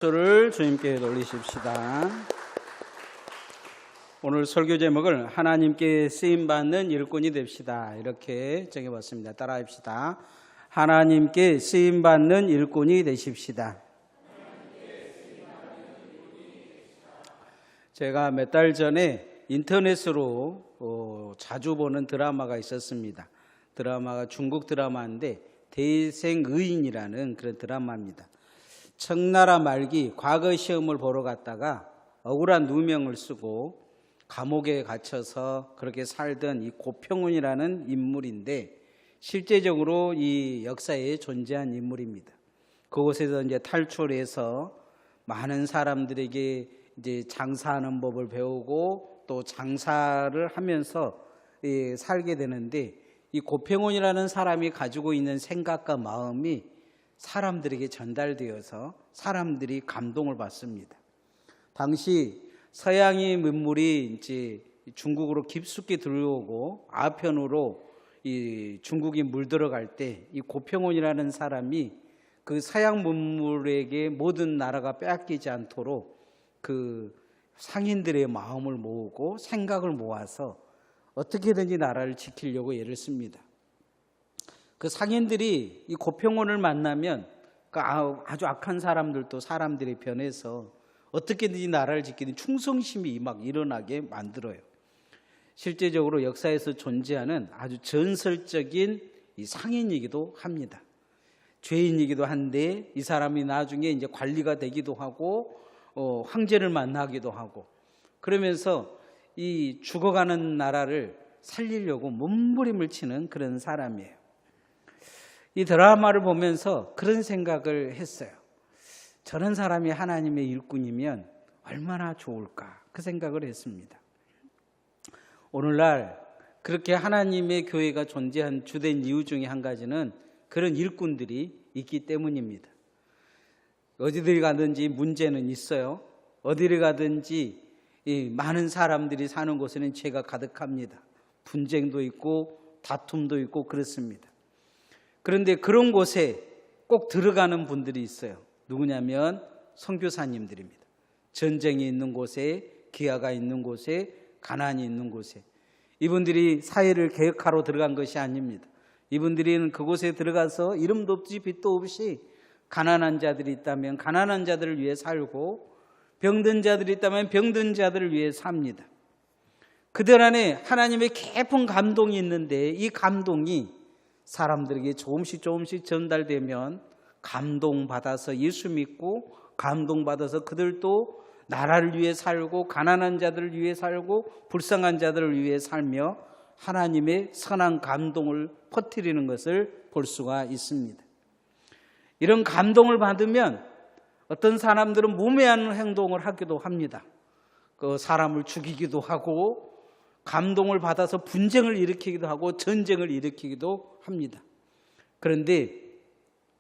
를 주님께 돌리십시다. 오늘 설교 제목을 하나님께 쓰임받는 일꾼이 됩시다, 이렇게 정해봤습니다. 따라합시다. 하나님께 쓰임받는 일꾼이 되십시다. 제가 몇 달 전에 인터넷으로 자주 보는 드라마가 있었습니다. 드라마가 중국 드라마인데 대생의인이라는 그런 드라마입니다. 청나라 말기 과거 시험을 보러 갔다가 억울한 누명을 쓰고 감옥에 갇혀서 그렇게 살던 이 고평운이라는 인물인데, 실제적으로 이 역사에 존재한 인물입니다. 그곳에서 이제 탈출해서 많은 사람들에게 이제 장사하는 법을 배우고 또 장사를 하면서 살게 되는데, 이 고평운이라는 사람이 가지고 있는 생각과 마음이 사람들에게 전달되어서 사람들이 감동을 받습니다. 당시 서양의 문물이 이제 중국으로 깊숙이 들어오고 아편으로 이 중국이 물들어갈 때 이 고평운이라는 사람이 그 서양 문물에게 모든 나라가 빼앗기지 않도록 그 상인들의 마음을 모으고 생각을 모아서 어떻게든지 나라를 지키려고 애를 씁니다. 그 상인들이 이 고평운을 만나면 아주 악한 사람들도 사람들이 변해서 어떻게든지 나라를 지키는 충성심이 막 일어나게 만들어요. 실제적으로 역사에서 존재하는 아주 전설적인 이 상인이기도 합니다. 죄인이기도 한데 이 사람이 나중에 이제 관리가 되기도 하고 황제를 만나기도 하고, 그러면서 이 죽어가는 나라를 살리려고 몸부림을 치는 그런 사람이에요. 이 드라마를 보면서 그런 생각을 했어요. 저런 사람이 하나님의 일꾼이면 얼마나 좋을까, 그 생각을 했습니다. 오늘날 그렇게 하나님의 교회가 존재한 주된 이유 중에 한 가지는 그런 일꾼들이 있기 때문입니다. 어디를 가든지 문제는 있어요. 어디를 가든지 많은 사람들이 사는 곳에는 죄가 가득합니다. 분쟁도 있고 다툼도 있고 그렇습니다. 그런데 그런 곳에 꼭 들어가는 분들이 있어요. 누구냐면 선교사님들입니다. 전쟁이 있는 곳에, 기아가 있는 곳에, 가난이 있는 곳에. 이분들이 사회를 개혁하러 들어간 것이 아닙니다. 이분들은 그곳에 들어가서 이름도 없이 빛도 없이 가난한 자들이 있다면 가난한 자들을 위해 살고, 병든 자들이 있다면 병든 자들을 위해 삽니다. 그들 안에 하나님의 깊은 감동이 있는데, 이 감동이 사람들에게 조금씩 전달되면 감동받아서 예수 믿고, 감동받아서 그들도 나라를 위해 살고 가난한 자들을 위해 살고 불쌍한 자들을 위해 살며 하나님의 선한 감동을 퍼뜨리는 것을 볼 수가 있습니다. 이런 감동을 받으면 어떤 사람들은 무매한 행동을 하기도 합니다. 그 사람을 죽이기도 하고, 감동을 받아서 분쟁을 일으키기도 하고 전쟁을 일으키기도 합니다. 그런데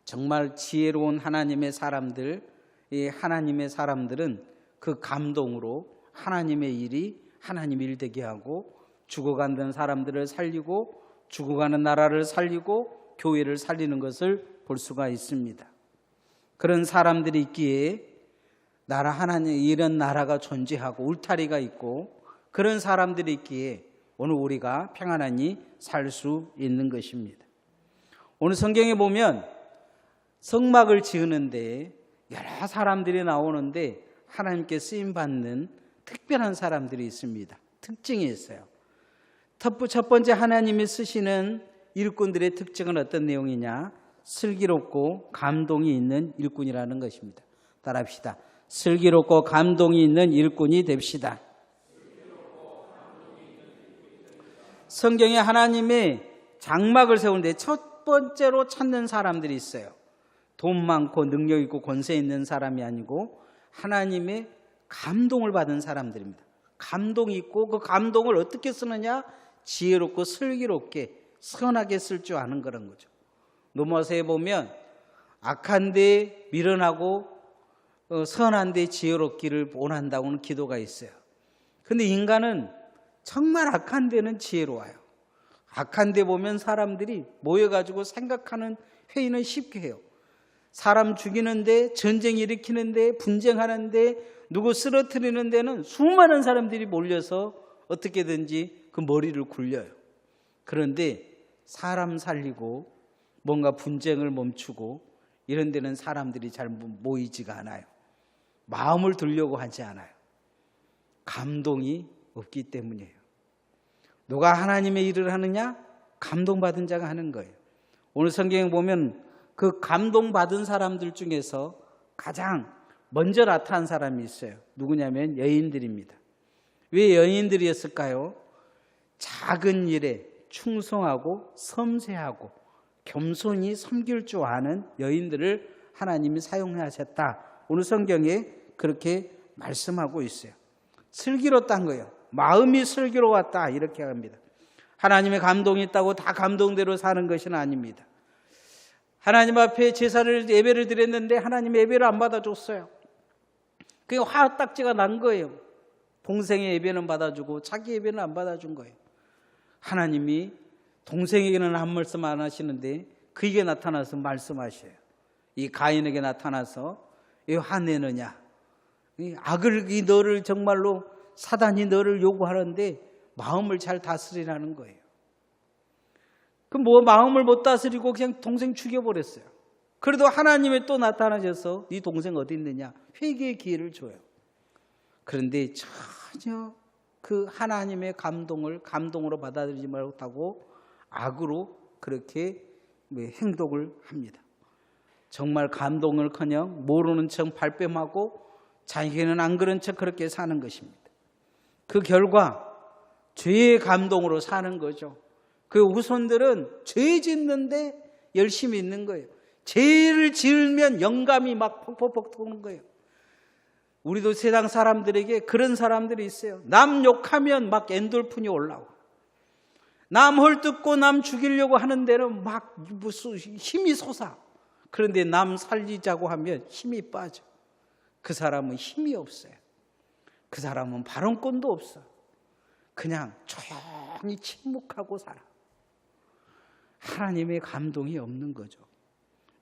정말 지혜로운 하나님의 사람들, 이 하나님의 사람들은 그 감동으로 하나님의 일이 하나님 일 되게 하고, 죽어가는 사람들을 살리고 죽어가는 나라를 살리고 교회를 살리는 것을 볼 수가 있습니다. 그런 사람들이 있기에 나라 하나님, 이런 나라가 존재하고 울타리가 있고 그런 사람들이 있기에 오늘 우리가 평안하니 살 수 있는 것입니다. 오늘 성경에 보면 성막을 지으는데 여러 사람들이 나오는데 하나님께 쓰임받는 특별한 사람들이 있습니다. 특징이 있어요. 첫 번째, 하나님이 쓰시는 일꾼들의 특징은 어떤 내용이냐? 슬기롭고 감동이 있는 일꾼이라는 것입니다. 따라합시다. 슬기롭고 감동이 있는 일꾼이 됩시다. 성경에 하나님의 장막을 세우는데 첫 번째로 찾는 사람들이 있어요. 돈 많고 능력 있고 권세 있는 사람이 아니고 하나님의 감동을 받은 사람들입니다. 감동이 있고 그 감동을 어떻게 쓰느냐? 지혜롭고 슬기롭게 선하게 쓸 줄 아는 그런 거죠. 로마서에 보면 악한 데 미련하고 선한 데 지혜롭기를 원한다고는 기도가 있어요. 그런데 인간은 정말 악한 데는 지혜로워요. 악한 데 보면 사람들이 모여가지고 생각하는 회의는 쉽게 해요. 사람 죽이는데, 전쟁 일으키는데, 분쟁하는데, 누구 쓰러뜨리는 데는 수많은 사람들이 몰려서 어떻게든지 그 머리를 굴려요. 그런데 사람 살리고 뭔가 분쟁을 멈추고 이런 데는 사람들이 잘 모이지가 않아요. 마음을 들려고 하지 않아요. 감동이 없기 때문이에요. 누가 하나님의 일을 하느냐? 감동받은 자가 하는 거예요. 오늘 성경에 보면 그 감동받은 사람들 중에서 가장 먼저 나타난 사람이 있어요. 누구냐면 여인들입니다. 왜 여인들이었을까요? 작은 일에 충성하고 섬세하고 겸손히 섬길 줄 아는 여인들을 하나님이 사용하셨다. 오늘 성경에 그렇게 말씀하고 있어요. 슬기롭다는 거예요. 마음이 슬기로웠다 이렇게 합니다. 하나님의 감동이 있다고 다 감동대로 사는 것은 아닙니다. 하나님 앞에 제사를 예배를 드렸는데 하나님 예배를 안 받아줬어요. 그게 화딱지가 난 거예요. 동생의 예배는 받아주고 자기 예배는 안 받아준 거예요. 하나님이 동생에게는 한 말씀 안 하시는데 그에게 나타나서 말씀하셔요. 이 가인에게 나타나서 왜 화내느냐? 악을 너를 정말로 사단이 너를 요구하는데 마음을 잘 다스리라는 거예요. 그럼 뭐 마음을 못 다스리고 그냥 동생 죽여버렸어요. 그래도 하나님이 또 나타나셔서 네 동생 어디 있느냐? 회개의 기회를 줘요. 그런데 전혀 그 하나님의 감동을 감동으로 받아들이지 못하고 악으로 그렇게 행동을 합니다. 정말 감동을커녕 모르는 척 발뺌하고 자기는 안 그런 척 그렇게 사는 것입니다. 그 결과 죄의 감동으로 사는 거죠. 그 후손들은 죄 짓는데 열심히 있는 거예요. 죄를 지으면 영감이 막 퍽퍽퍽 도는 거예요. 우리도 세상 사람들에게 그런 사람들이 있어요. 남 욕하면 막 엔돌핀이 올라오고 남 헐뜯고 남 죽이려고 하는 데는 막 무슨 힘이 솟아. 그런데 남 살리자고 하면 힘이 빠져. 그 사람은 힘이 없어요. 그 사람은 발언권도 없어. 그냥 조용히 침묵하고 살아. 하나님의 감동이 없는 거죠.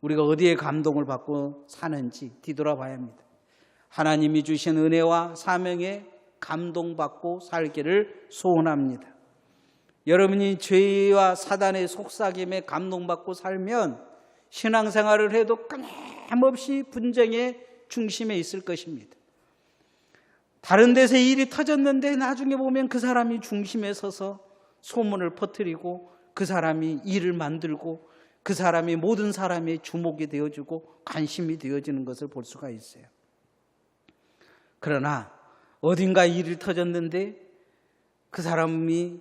우리가 어디에 감동을 받고 사는지 뒤돌아봐야 합니다. 하나님이 주신 은혜와 사명에 감동받고 살기를 소원합니다. 여러분이 죄와 사단의 속삭임에 감동받고 살면 신앙생활을 해도 끊임없이 분쟁의 중심에 있을 것입니다. 다른 데서 일이 터졌는데 나중에 보면 그 사람이 중심에 서서 소문을 퍼뜨리고 그 사람이 일을 만들고 그 사람이 모든 사람의 주목이 되어주고 관심이 되어지는 것을 볼 수가 있어요. 그러나 어딘가 일이 터졌는데 그 사람이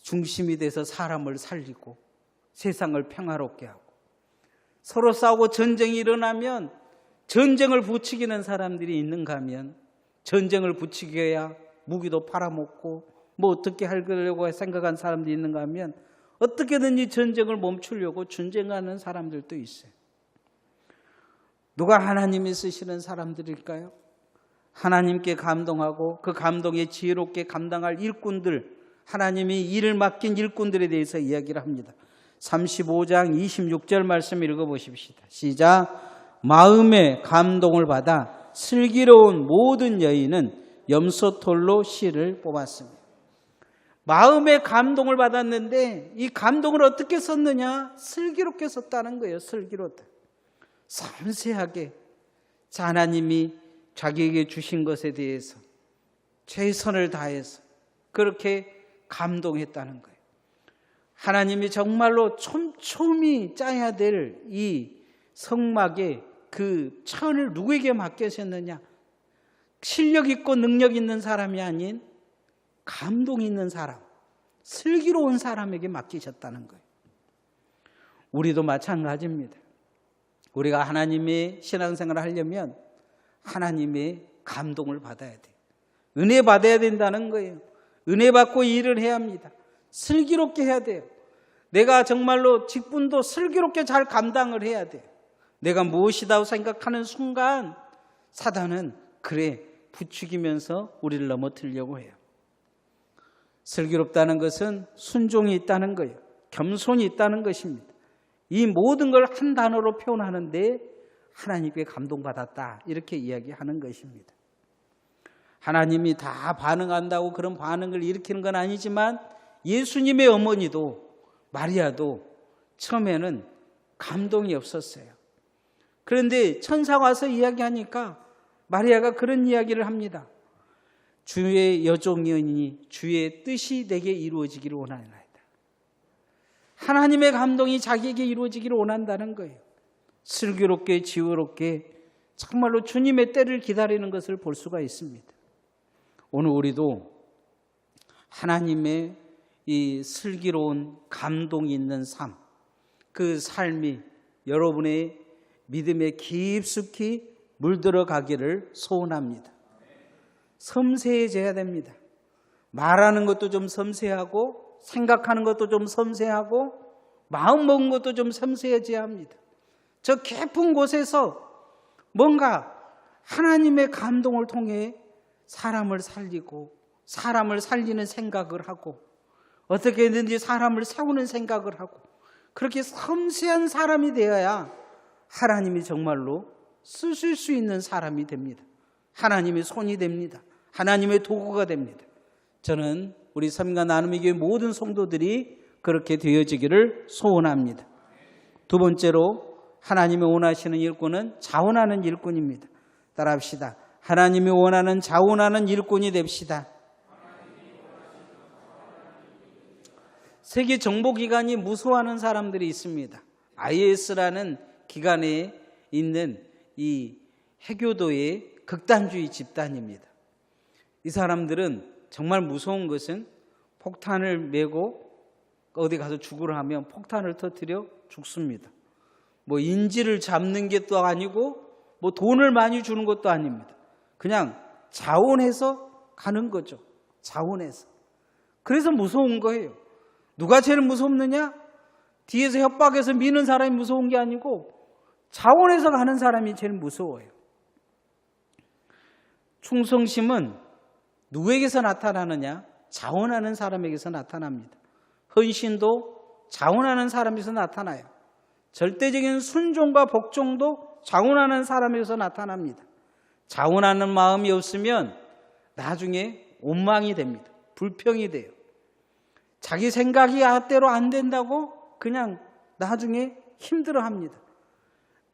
중심이 돼서 사람을 살리고 세상을 평화롭게 하고 서로 싸우고 전쟁이 일어나면 전쟁을 부추기는 사람들이 있는가 하면 전쟁을 부추겨야 무기도 팔아먹고 뭐 어떻게 하려고 생각한 사람들이 있는가 하면 어떻게든지 전쟁을 멈추려고 전쟁하는 사람들도 있어요. 누가 하나님이 쓰시는 사람들일까요? 하나님께 감동하고 그 감동에 지혜롭게 감당할 일꾼들, 하나님이 일을 맡긴 일꾼들에 대해서 이야기를 합니다. 35장 26절 말씀 읽어보십시다. 시작. 마음의 감동을 받아 슬기로운 모든 여인은 염소털로 실을 뽑았습니다. 마음의 감동을 받았는데 이 감동을 어떻게 썼느냐? 슬기롭게 썼다는 거예요. 슬기롭다. 섬세하게 하나님이 자기에게 주신 것에 대해서 최선을 다해서 그렇게 감동했다는 거예요. 하나님이 정말로 촘촘히 짜야 될 이 성막의 그 천을 누구에게 맡기셨느냐? 실력 있고 능력 있는 사람이 아닌 감동 있는 사람, 슬기로운 사람에게 맡기셨다는 거예요. 우리도 마찬가지입니다. 우리가 하나님의 신앙생활을 하려면 하나님의 감동을 받아야 돼요. 은혜 받아야 된다는 거예요. 은혜 받고 일을 해야 합니다. 슬기롭게 해야 돼요. 내가 정말로 직분도 슬기롭게 잘 감당을 해야 돼요. 내가 무엇이다고 생각하는 순간 사단은 그래 부추기면서 우리를 넘어뜨리려고 해요. 슬기롭다는 것은 순종이 있다는 거예요. 겸손이 있다는 것입니다. 이 모든 걸 한 단어로 표현하는데 하나님께 감동받았다, 이렇게 이야기하는 것입니다. 하나님이 다 반응한다고 그런 반응을 일으키는 건 아니지만 예수님의 어머니도 마리아도 처음에는 감동이 없었어요. 그런데 천사가 와서 이야기하니까 마리아가 그런 이야기를 합니다. 주의 여종이니 주의 뜻이 내게 이루어지기를 원하나이다. 하나님의 감동이 자기에게 이루어지기를 원한다는 거예요. 슬기롭게 지혜롭게 정말로 주님의 때를 기다리는 것을 볼 수가 있습니다. 오늘 우리도 하나님의 이 슬기로운 감동이 있는 삶, 그 삶이 여러분의 믿음에 깊숙이 물들어 가기를 소원합니다. 섬세해져야 됩니다. 말하는 것도 좀 섬세하고 생각하는 것도 좀 섬세하고 마음 먹은 것도 좀 섬세해져야 합니다. 저 깊은 곳에서 뭔가 하나님의 감동을 통해 사람을 살리고 사람을 살리는 생각을 하고 어떻게든지 사람을 세우는 생각을 하고 그렇게 섬세한 사람이 되어야 하나님이 정말로 쓰실 수 있는 사람이 됩니다. 하나님의 손이 됩니다. 하나님의 도구가 됩니다. 저는 우리 섬과 나눔의 교회 모든 성도들이 그렇게 되어지기를 소원합니다. 두 번째로 하나님이 원하시는 일꾼은 자원하는 일꾼입니다. 따라합시다. 하나님이 원하는 자원하는 일꾼이 됩시다. 세계 정보기관이 무서워하는 사람들이 있습니다. IS라는 기관에 있는 이 해교도의 극단주의 집단입니다. 이 사람들은 정말 무서운 것은 폭탄을 메고 어디 가서 죽으라 하면 폭탄을 터뜨려 죽습니다. 뭐 인지를 잡는 게 또 아니고 뭐 돈을 많이 주는 것도 아닙니다. 그냥 자원해서 가는 거죠. 자원해서. 그래서 무서운 거예요. 누가 제일 무섭느냐? 뒤에서 협박해서 미는 사람이 무서운 게 아니고 자원해서 가는 사람이 제일 무서워요. 충성심은 누구에게서 나타나느냐? 자원하는 사람에게서 나타납니다. 헌신도 자원하는 사람에게서 나타나요. 절대적인 순종과 복종도 자원하는 사람에게서 나타납니다. 자원하는 마음이 없으면 나중에 원망이 됩니다. 불평이 돼요. 자기 생각이 아대로 안 된다고 그냥 나중에 힘들어합니다.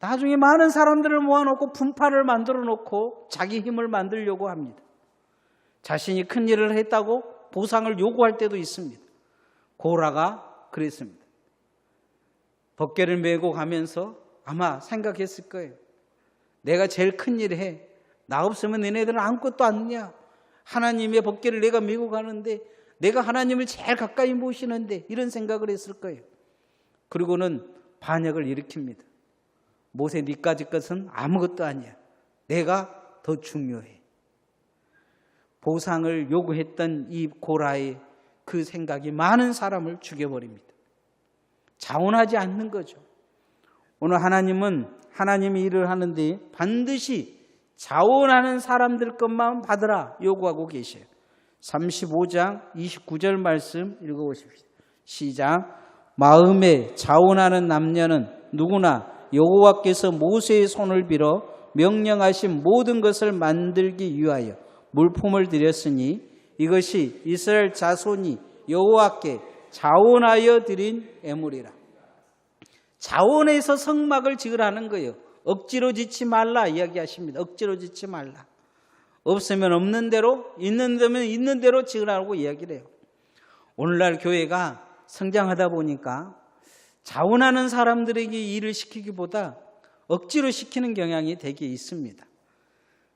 나중에 많은 사람들을 모아놓고 분파를 만들어 놓고 자기 힘을 만들려고 합니다. 자신이 큰 일을 했다고 보상을 요구할 때도 있습니다. 고라가 그랬습니다. 법궤를 메고 가면서 아마 생각했을 거예요. 내가 제일 큰 일을 해. 나 없으면 너네들은 아무것도 아니냐. 하나님의 법궤를 내가 메고 가는데 내가 하나님을 제일 가까이 모시는데 이런 생각을 했을 거예요. 그리고는 반역을 일으킵니다. 모세 니까지 것은 아무것도 아니야. 내가 더 중요해. 보상을 요구했던 이 고라의 그 생각이 많은 사람을 죽여버립니다. 자원하지 않는 거죠. 오늘 하나님은 하나님이 일을 하는데 반드시 자원하는 사람들 것만 받으라 요구하고 계셔요. 35장 29절 말씀 읽어보십시오. 시작. 마음에 자원하는 남녀는 누구나 여호와께서 모세의 손을 빌어 명령하신 모든 것을 만들기 위하여 물품을 드렸으니 이것이 이스라엘 자손이 여호와께 자원하여 드린 애물이라. 자원해서 성막을 지으라는 거예요. 억지로 짓지 말라 이야기하십니다. 억지로 짓지 말라. 없으면 없는 대로, 있는 데면 있는 대로 지으라고 이야기를 해요. 오늘날 교회가 성장하다 보니까 자원하는 사람들에게 일을 시키기보다 억지로 시키는 경향이 되게 있습니다.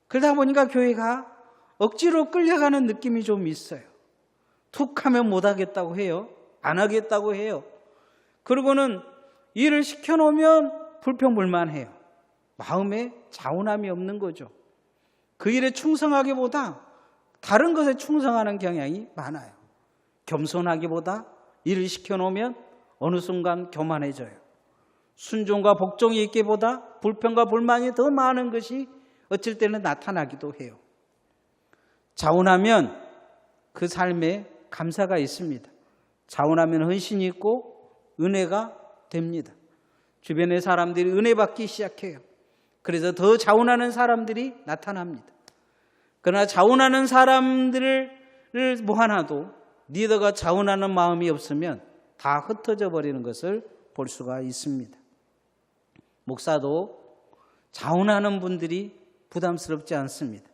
그러다 보니까 교회가 억지로 끌려가는 느낌이 좀 있어요. 툭 하면 못하겠다고 해요. 안 하겠다고 해요. 그리고는 일을 시켜놓으면 불평불만해요. 마음에 자원함이 없는 거죠. 그 일에 충성하기보다 다른 것에 충성하는 경향이 많아요. 겸손하기보다 일을 시켜놓으면 어느 순간 교만해져요. 순종과 복종이 있기보다 불평과 불만이 더 많은 것이 어쩔 때는 나타나기도 해요. 자원하면 그 삶에 감사가 있습니다. 자원하면 헌신이 있고 은혜가 됩니다. 주변의 사람들이 은혜 받기 시작해요. 그래서 더 자원하는 사람들이 나타납니다. 그러나 자원하는 사람들을 모아놔도 리더가 자원하는 마음이 없으면 다 흩어져 버리는 것을 볼 수가 있습니다. 목사도 자원하는 분들이 부담스럽지 않습니다.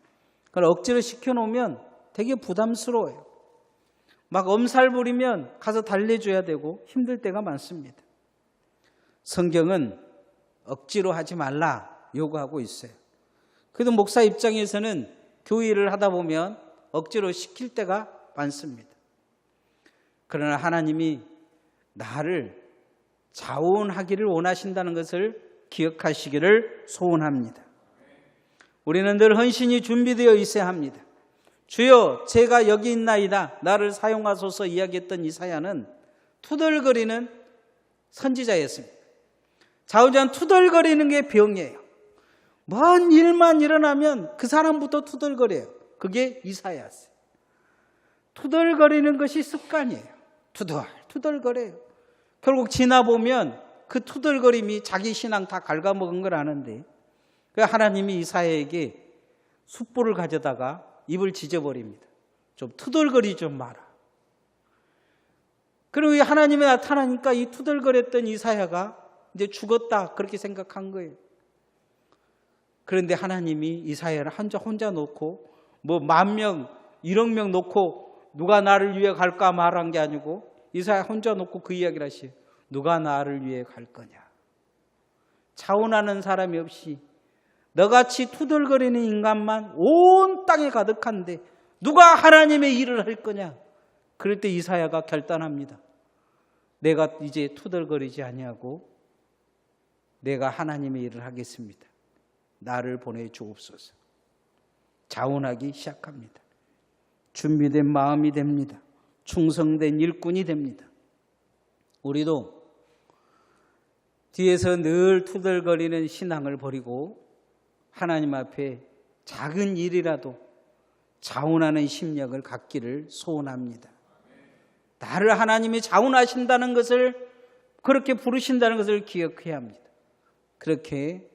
그걸 억지로 시켜놓으면 되게 부담스러워요. 막 엄살 부리면 가서 달래줘야 되고 힘들 때가 많습니다. 성경은 억지로 하지 말라 요구하고 있어요. 그래도 목사 입장에서는 교회를 하다 보면 억지로 시킬 때가 많습니다. 그러나 하나님이 나를 자원하기를 원하신다는 것을 기억하시기를 소원합니다. 우리는 늘 헌신이 준비되어 있어야 합니다. 주여 제가 여기 있나이다 나를 사용하소서 이야기했던 이사야는 투덜거리는 선지자였습니다. 좌우지간 투덜거리는 게 병이에요. 먼 일만 일어나면 그 사람부터 투덜거려요. 그게 이사야였어요. 투덜거리는 것이 습관이에요. 투덜거려요. 결국 지나보면 그 투덜거림이 자기 신앙 다 갉아먹은 걸 아는데 하나님이 이사야에게 숯불을 가져다가 입을 지져버립니다. 좀 투덜거리 좀 마라. 그리고 하나님이 나타나니까 이 투덜거렸던 이사야가 이제 죽었다 그렇게 생각한 거예요. 그런데 하나님이 이사야를 혼자 놓고 뭐 10,000명, 1억 명 놓고 누가 나를 위해 갈까 말한 게 아니고 이사야 혼자 놓고 그 이야기를 하시요. 누가 나를 위해 갈 거냐. 자원하는 사람이 없이 너같이 투덜거리는 인간만 온 땅에 가득한데 누가 하나님의 일을 할 거냐. 그럴 때 이사야가 결단합니다. 내가 이제 투덜거리지 아니하고 내가 하나님의 일을 하겠습니다. 나를 보내주옵소서. 자원하기 시작합니다. 준비된 마음이 됩니다. 충성된 일꾼이 됩니다. 우리도 뒤에서 늘 투덜거리는 신앙을 버리고 하나님 앞에 작은 일이라도 자원하는 심령을 갖기를 소원합니다. 나를 하나님이 자원하신다는 것을 그렇게 부르신다는 것을 기억해야 합니다. 그렇게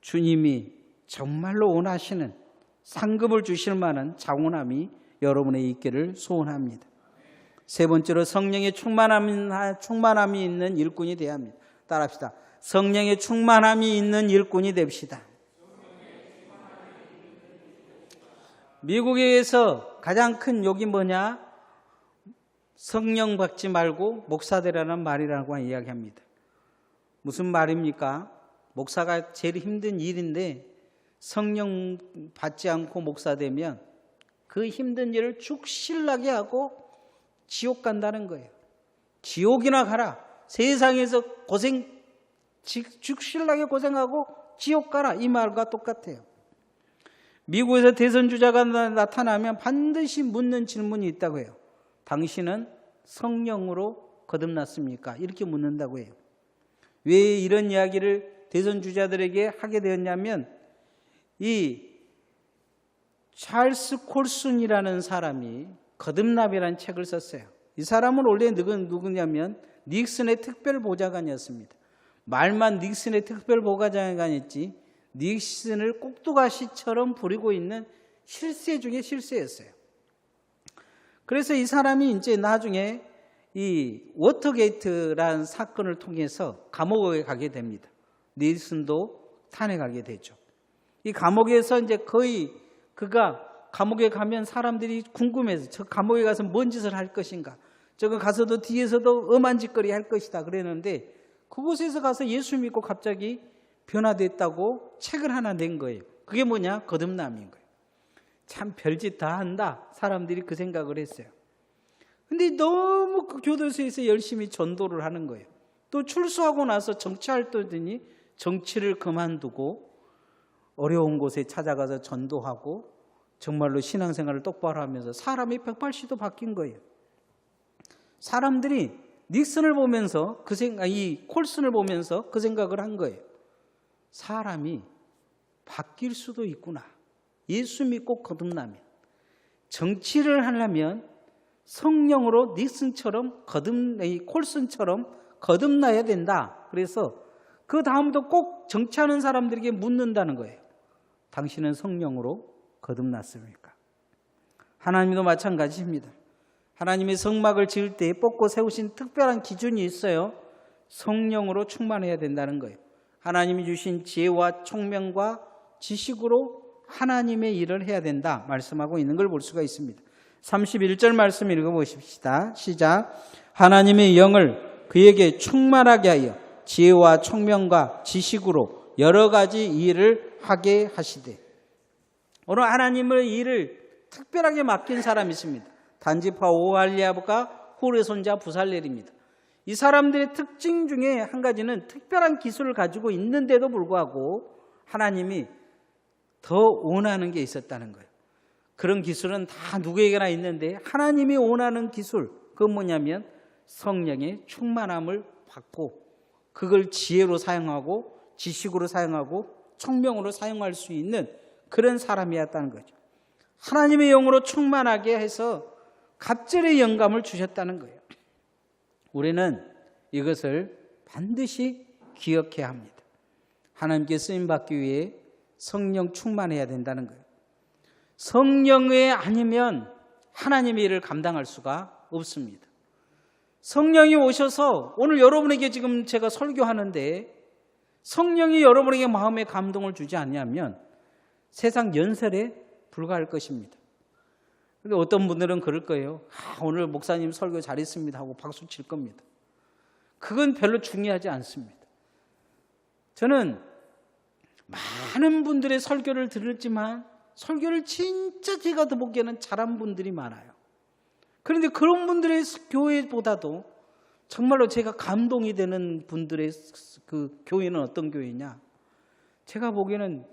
주님이 정말로 원하시는 상급을 주실 만한 자원함이 여러분의 있기를 소원합니다. 세 번째로 성령의 충만함이 있는 일꾼이 되어야 합니다. 따라합시다. 성령의 충만함이 있는 일꾼이 됩시다. 미국에서 가장 큰 욕이 뭐냐? 성령 받지 말고 목사 되라는 말이라고 이야기합니다. 무슨 말입니까? 목사가 제일 힘든 일인데 성령 받지 않고 목사 되면 그 힘든 일을 죽실나게 하고 지옥 간다는 거예요. 지옥이나 가라. 세상에서 죽실나게 고생하고 지옥 가라. 이 말과 똑같아요. 미국에서 대선 주자가 나타나면 반드시 묻는 질문이 있다고 해요. 당신은 성령으로 거듭났습니까? 이렇게 묻는다고 해요. 왜 이런 이야기를 대선 주자들에게 하게 되었냐면 이 찰스 콜슨이라는 사람이 거듭남이라는 책을 썼어요. 이 사람은 원래 누구냐면 닉슨의 특별보좌관이었습니다. 말만 닉슨의 특별보좌관이었지 닉슨을 꼭두가시처럼 부리고 있는 실세 중에 실세였어요. 그래서 이 사람이 이제 나중에 이 워터게이트라는 사건을 통해서 감옥에 가게 됩니다. 닉슨도 탄핵하게 되죠. 이 감옥에서 이제 거의 그가 감옥에 가면 사람들이 궁금해서 저 감옥에 가서 뭔 짓을 할 것인가. 저거 가서도 뒤에서도 엄한 짓거리 할 것이다 그랬는데 그곳에서 가서 예수 믿고 갑자기 변화됐다고 책을 하나 낸 거예요. 그게 뭐냐? 거듭남인 거예요. 참 별짓 다 한다. 사람들이 그 생각을 했어요. 근데 너무 그 교도소에서 열심히 전도를 하는 거예요. 또 출소하고 나서 정치활동했더니 정치를 그만두고 어려운 곳에 찾아가서 전도하고 정말로 신앙생활을 똑바로 하면서 사람이 180도 바뀐 거예요. 사람들이 닉슨을 보면서 이 콜슨을 보면서 그 생각을 한 거예요. 사람이 바뀔 수도 있구나. 예수 믿고 거듭나면. 정치를 하려면 성령으로 닉슨처럼 콜슨처럼 거듭나야 된다. 그래서 그 다음부터 꼭 정치하는 사람들에게 묻는다는 거예요. 당신은 성령으로 거듭났습니까? 하나님도 마찬가지입니다. 하나님이 성막을 지을 때 뽑고 세우신 특별한 기준이 있어요. 성령으로 충만해야 된다는 거예요. 하나님이 주신 지혜와 총명과 지식으로 하나님의 일을 해야 된다 말씀하고 있는 걸 볼 수가 있습니다. 31절 말씀 읽어보십시다. 시작. 하나님의 영을 그에게 충만하게 하여 지혜와 총명과 지식으로 여러 가지 일을 하게 하시되. 오늘 하나님의 일을 특별하게 맡긴 사람이 있습니다. 단지파 오할리아브가 홀의 손자 부살렐입니다. 이 사람들의 특징 중에 한 가지는 특별한 기술을 가지고 있는데도 불구하고 하나님이 더 원하는 게 있었다는 거예요. 그런 기술은 다 누구에게나 있는데 하나님이 원하는 기술, 그건 뭐냐면 성령의 충만함을 받고 그걸 지혜로 사용하고 지식으로 사용하고 총명으로 사용할 수 있는 그런 사람이었다는 거죠. 하나님의 영으로 충만하게 해서 갑절의 영감을 주셨다는 거예요. 우리는 이것을 반드시 기억해야 합니다. 하나님께 쓰임받기 위해 성령 충만해야 된다는 거예요. 성령이 아니면 하나님의 일을 감당할 수가 없습니다. 성령이 오셔서 오늘 여러분에게 지금 제가 설교하는데 성령이 여러분에게 마음의 감동을 주지 않냐면 세상 연설에 불과할 것입니다. 그런데 어떤 분들은 그럴 거예요. 오늘 목사님 설교 잘했습니다 하고 박수 칠 겁니다. 그건 별로 중요하지 않습니다. 저는 많은 분들의 설교를 들었지만 설교를 진짜 제가 보기에는 잘한 분들이 많아요. 그런데 그런 분들의 교회보다도 정말로 제가 감동이 되는 분들의 그 교회는 어떤 교회냐? 제가 보기에는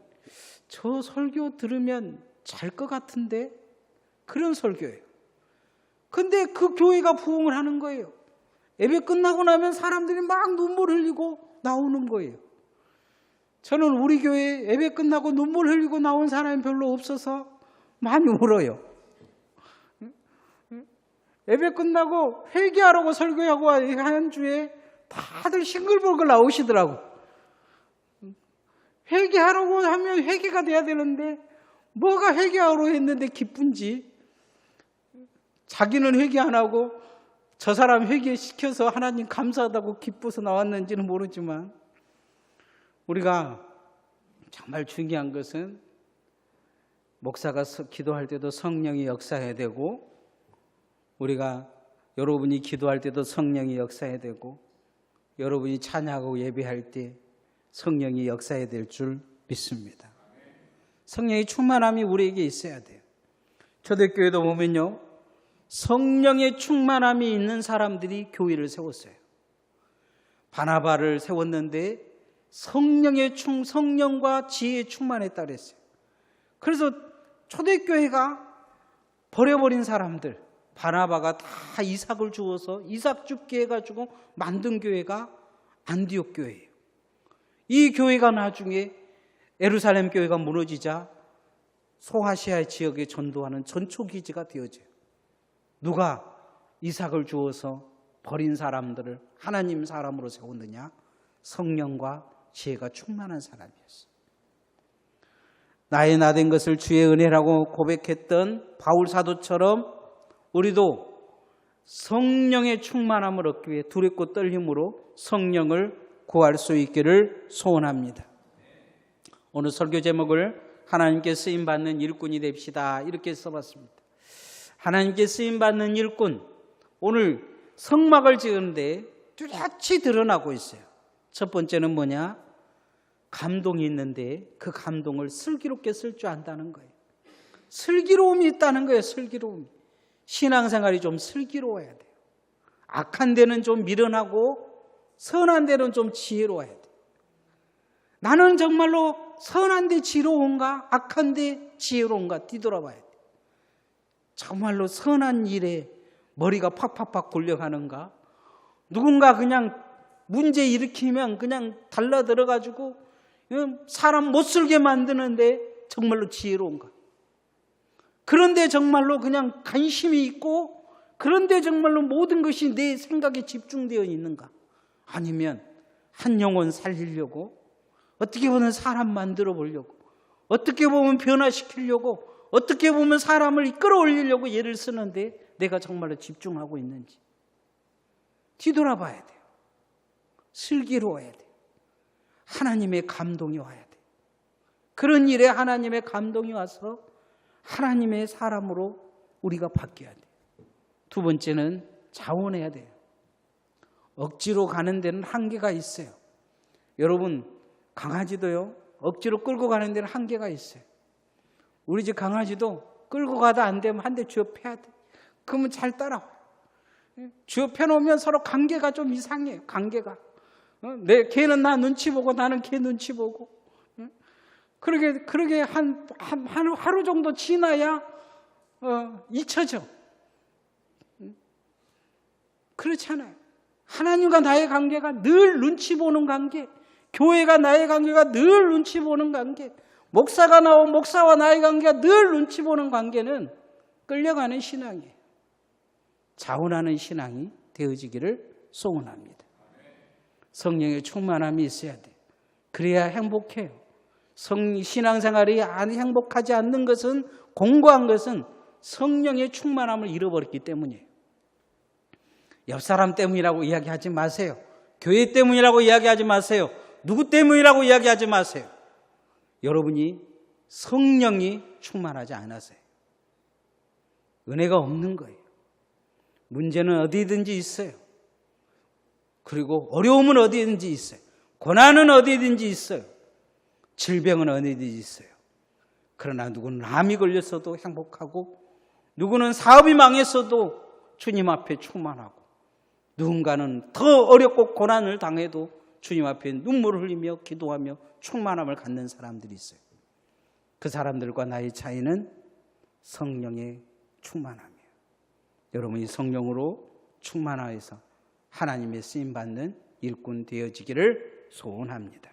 저 설교 들으면 잘 것 같은데 그런 설교예요. 근데 그 교회가 부흥을 하는 거예요. 예배 끝나고 나면 사람들이 막 눈물 흘리고 나오는 거예요. 저는 우리 교회 예배 끝나고 눈물 흘리고 나온 사람이 별로 없어서 많이 울어요. 예배 끝나고 회개하라고 설교하고 한 주에 다들 싱글벙글 나오시더라고. 회개하라고 하면 회개가 돼야 되는데 뭐가 회개하라고 했는데 기쁜지 자기는 회개 안 하고 저 사람 회개시켜서 하나님 감사하다고 기뻐서 나왔는지는 모르지만 우리가 정말 중요한 것은 목사가 기도할 때도 성령이 역사해야 되고 우리가 여러분이 기도할 때도 성령이 역사해야 되고 여러분이 찬양하고 예배할 때 성령이 역사해야 될 줄 믿습니다. 성령의 충만함이 우리에게 있어야 돼요. 초대교회도 보면요. 성령의 충만함이 있는 사람들이 교회를 세웠어요. 바나바를 세웠는데 성령과 지혜에 충만했다 그랬어요. 그래서 초대교회가 버려버린 사람들, 바나바가 다 이삭을 주어서 이삭 죽게 해가지고 만든 교회가 안디옥 교회예요. 이 교회가 나중에 예루살렘 교회가 무너지자 소아시아 지역에 전도하는 전초기지가 되어져요. 누가 이삭을 주어서 버린 사람들을 하나님 사람으로 세웠느냐? 성령과 지혜가 충만한 사람이었어요. 나의 나된 것을 주의 은혜라고 고백했던 바울 사도처럼 우리도 성령의 충만함을 얻기 위해 두렵고 떨림으로 성령을 구할 수 있기를 소원합니다. 오늘 설교 제목을 하나님께 쓰임받는 일꾼이 됩시다 이렇게 써봤습니다. 하나님께 쓰임받는 일꾼, 오늘 성막을 지으는데 뚜렷이 드러나고 있어요. 첫 번째는 뭐냐? 감동이 있는데 그 감동을 슬기롭게 쓸 줄 안다는 거예요. 슬기로움이 있다는 거예요. 슬기로움이. 신앙생활이 좀 슬기로워야 돼요. 악한 데는 좀 미련하고 선한 데는 좀 지혜로워야 돼요. 나는 정말로 선한 데 지혜로운가 악한 데 지혜로운가 뒤돌아봐야 돼요. 정말로 선한 일에 머리가 팍팍팍 굴려가는가? 누군가 그냥 문제 일으키면 그냥 달라들어가지고 사람 못 살게 만드는데 정말로 지혜로운가? 그런데 정말로 그냥 관심이 있고 그런데 정말로 모든 것이 내 생각에 집중되어 있는가? 아니면 한 영혼 살리려고, 어떻게 보면 사람 만들어 보려고, 어떻게 보면 변화시키려고, 어떻게 보면 사람을 이끌어올리려고 애를 쓰는데 내가 정말로 집중하고 있는지 뒤돌아봐야 돼요. 슬기로워야 돼요. 하나님의 감동이 와야 돼요. 그런 일에 하나님의 감동이 와서 하나님의 사람으로 우리가 바뀌어야 돼요. 두 번째는 자원해야 돼요. 억지로 가는 데는 한계가 있어요. 여러분, 강아지도요, 억지로 끌고 가는 데는 한계가 있어요. 우리 집 강아지도 끌고 가다 안 되면 한 대 쥐어 패야 돼. 그러면 잘 따라와요. 쥐어 패놓으면 서로 관계가 좀 이상해요. 관계가. 걔는 나 눈치 보고 나는 걔 눈치 보고. 그러게 하루 정도 지나야 잊혀져. 그렇잖아요. 하나님과 나의 관계가 늘 눈치 보는 관계, 교회가 나의 관계가 늘 눈치 보는 관계, 목사가 나온 목사와 나의 관계가 늘 눈치 보는 관계는 끌려가는 신앙이에요. 자원하는 신앙이 되어지기를 소원합니다. 성령의 충만함이 있어야 돼요. 그래야 행복해요. 신앙생활이 행복하지 않는 것은, 공고한 것은 성령의 충만함을 잃어버렸기 때문이에요. 옆 사람 때문이라고 이야기하지 마세요. 교회 때문이라고 이야기하지 마세요. 누구 때문이라고 이야기하지 마세요. 여러분이 성령이 충만하지 않아서요. 은혜가 없는 거예요. 문제는 어디든지 있어요. 그리고 어려움은 어디든지 있어요. 고난은 어디든지 있어요. 질병은 어디든지 있어요. 그러나 누구는 암이 걸렸어도 행복하고, 누구는 사업이 망했어도 주님 앞에 충만하고, 누군가는 더 어렵고 고난을 당해도 주님 앞에 눈물을 흘리며 기도하며 충만함을 갖는 사람들이 있어요. 그 사람들과 나의 차이는 성령의 충만함이에요. 여러분이 성령으로 충만하여서 하나님의 쓰임받는 일꾼 되어지기를 소원합니다.